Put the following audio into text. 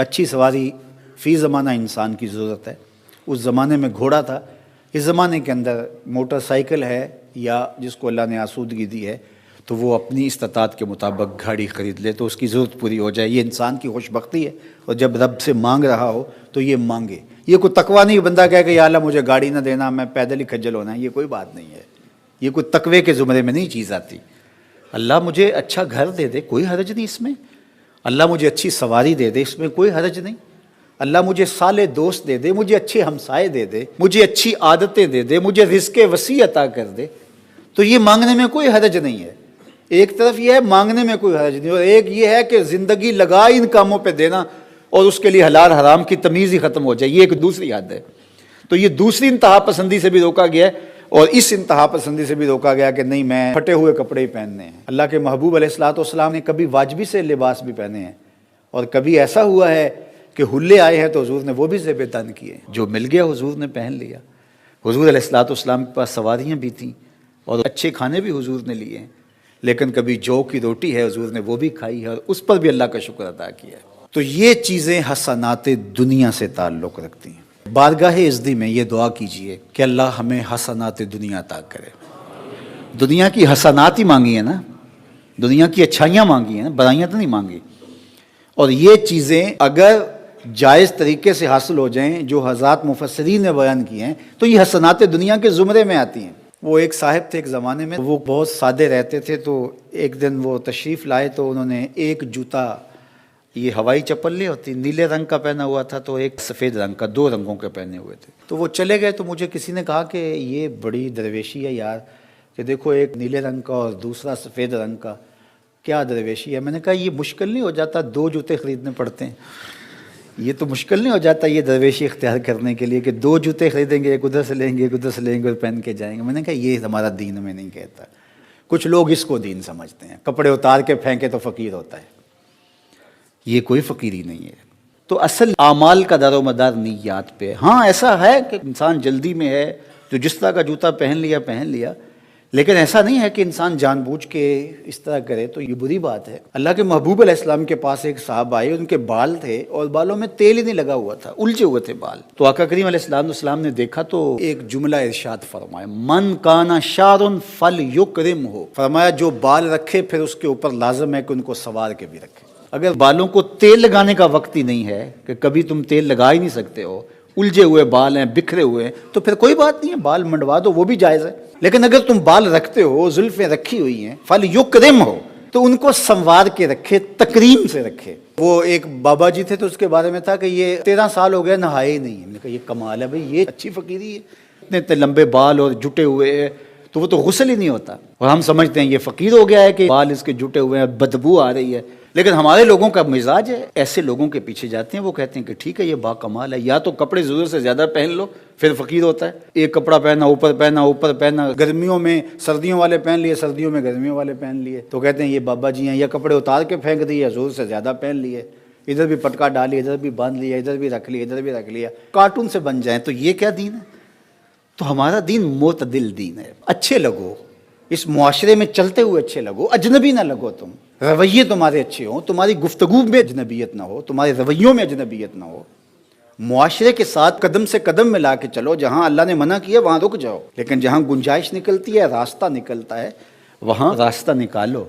अच्छी सवारी फ़ी ज़माना इंसान की ज़रूरत है। उस ज़माने में घोड़ा था, इस ज़माने के अंदर मोटरसाइकिल है या जिसको अल्लाह ने आसूदगी दी है तो वो अपनी इस्तात के मुताबिक गाड़ी ख़रीद ले तो उसकी ज़रूरत पूरी हो जाए। ये इंसान की खुशबख्ती है। और जब रब से मांग रहा हो तो ये मांगे। ये कोई तकवा नहीं बंदा कहे कि या अल्लाह मुझे गाड़ी ना देना, मैं पैदल ही खज्जल होना है, ये कोई बात नहीं है। ये कोई तकवे के ज़ुमरे में नहीं चीज़ आती। अल्लाह मुझे अच्छा घर दे दे, कोई हरज नहीं इसमें। अल्लाह मुझे अच्छी सवारी दे दे, इसमें कोई हरज नहीं। अल्लाह मुझे साले दोस्त दे दे, मुझे अच्छे हमसाए दे दे, मुझे अच्छी आदतें दे दे, मुझे रिज़्क़ वसी अता कर दे, तो ये मांगने में कोई हरज नहीं है। एक तरफ ये है मांगने में कोई हरज नहीं, और एक ये है कि ज़िंदगी लगा इन कामों पे देना और उसके लिए हलाल हराम की तमीज़ ही ख़त्म हो जाए, ये एक दूसरी हद है। तो ये दूसरी इंतहा पसंदी से भी रोका गया है और इस इंतहा पसंदी से भी रोका गया कि नहीं, मैं फटे हुए कपड़े ही पहनने हैं। अल्लाह के महबूब अलैहिस्सलाम ने कभी वाजबी से लिबास भी पहने हैं और कभी ऐसा हुआ है कि हुल्ले आए हैं तो हुजूर ने वो भी ज़ेब-ए-तन किए। जो मिल गया हुजूर ने पहन लिया। हुजूर अलैहिस्सलाम के पास सवारियाँ भी थीं और अच्छे खाने भी हुजूर ने लिए हैं, लेकिन कभी जौ की रोटी है हुजूर ने वो भी खाई है और उस पर भी अल्लाह का शुक्र अदा किया है। तो ये चीज़ें हसनाते दुनिया से ताल्लुक़ रखती हैं। बारगाह इज़्दी में ये दुआ कीजिए कि अल्लाह हमें हसनात दुनिया अता करे। दुनिया की हसनात ही मांगी है ना, दुनिया की अच्छाइयाँ मांगी हैं ना, बुराइयाँ तो नहीं मांगी। और ये चीज़ें अगर जायज़ तरीके से हासिल हो जाएं, जो हज़रात मुफस्सिरीन ने बयान किए हैं, तो ये हसनात दुनिया के ज़ुमरे में आती हैं। वो एक साहिब थे एक ज़माने में, वो बहुत सादे रहते थे। तो एक दिन वो तशरीफ़ लाए तो उन्होंने एक जूता, ये हवाई चप्पल नहीं होती, नीले रंग का पहना हुआ था, तो एक सफ़ेद रंग का, दो रंगों के पहने हुए थे। तो वो चले गए तो मुझे किसी ने कहा कि ये बड़ी दरवेशी है यार, कि देखो एक नीले रंग का और दूसरा सफ़ेद रंग का, क्या दरवेशी है। मैंने कहा ये मुश्किल नहीं हो जाता, दो जूते ख़रीदने पड़ते हैं। ये तो मुश्किल नहीं हो जाता ये दरवेशी इख्तियार करने के लिए कि दो जूते खरीदेंगे, एक उधर से लेंगे, एक उधर से लेंगे और पहन के जाएंगे। मैंने कहा ये हमारा दीन में नहीं कहता। कुछ लोग इसको दीन समझते हैं, कपड़े उतार के फेंके तो फ़कीर होता है। ये कोई फ़कीरी नहीं है। तो असल आमाल का दारोमदार निय्यात पे। हाँ, ऐसा है कि इंसान जल्दी में है तो जिस तरह का जूता पहन लिया, लेकिन ऐसा नहीं है कि इंसान जानबूझ के इस तरह करे, तो ये बुरी बात है। अल्लाह के महबूब अलैहिस्सलाम के पास एक साहब आए, उनके बाल थे और बालों में तेल ही नहीं लगा हुआ था, उलझे हुए थे बाल। तो आका करीम अलैहिस्सलाम ने देखा तो एक जुमला इरशाद फरमाया, मन काना शारुन फल युकरिम हो। फरमाया जो बाल रखे फिर उसके ऊपर लाजम है कि उनको संवार के भी रखे। अगर बालों को तेल लगाने का वक्त ही नहीं है कि कभी तुम तेल लगा ही नहीं सकते हो, उलझे हुए बाल हैं, बिखरे हुए हैं, तो फिर कोई बात नहीं है, बाल मंडवा दो, वो भी जायज़ है। लेकिन अगर तुम बाल रखते हो, जुल्फ़ें रखी हुई हैं, फल युकरिम हो, तो उनको संवार के रखे, तकरीम से रखे। वो एक बाबा जी थे तो उसके बारे में था कि ये 13 साल हो गए नहाए ही नहीं। मैंने कहा ये कमाल है भाई, ये अच्छी फ़कीरी है, इतने लंबे बाल और जुटे हुए हैं, तो वो तो गुस्ल ही नहीं होता। और हम समझते हैं ये फ़कीर हो गया है कि बाल इसके जुटे हुए हैं, बदबू आ रही है। लेकिन हमारे लोगों का मिजाज है, ऐसे लोगों के पीछे जाते हैं। वो कहते हैं कि ठीक है ये बाकमाल है, या तो कपड़े ज़रूरत से ज़्यादा पहन लो फिर फ़कीर होता है। एक कपड़ा पहना, ऊपर पहना, गर्मियों में सर्दियों वाले पहन लिए, सर्दियों में गर्मियों वाले पहन लिए, तो कहते हैं ये बाबा जी हैं। या कपड़े उतार के फेंक दिए, ज़रूरत से ज़्यादा पहन लिए, इधर भी पटका डाली, इधर भी बांध लिया, इधर भी रख लिया, इधर भी रख लिया, कार्टून से बन जाए, तो ये क्या दीन है। तो हमारा दीन मोतदिल दीन है। अच्छे लगो, इस मुआशरे में चलते हुए अच्छे लगो, अजनबी ना लगो। तुम रवैये तुम्हारे अच्छे हो, तुम्हारी गुफ्तगू में अजनबियत ना हो, तुम्हारे रवैयों में अजनबियत ना हो। मुआशरे के साथ कदम से कदम मिला के चलो। जहाँ अल्लाह ने मना किया वहाँ रुक जाओ, लेकिन जहाँ गुंजाइश निकलती है, रास्ता निकलता है, वहाँ रास्ता निकालो।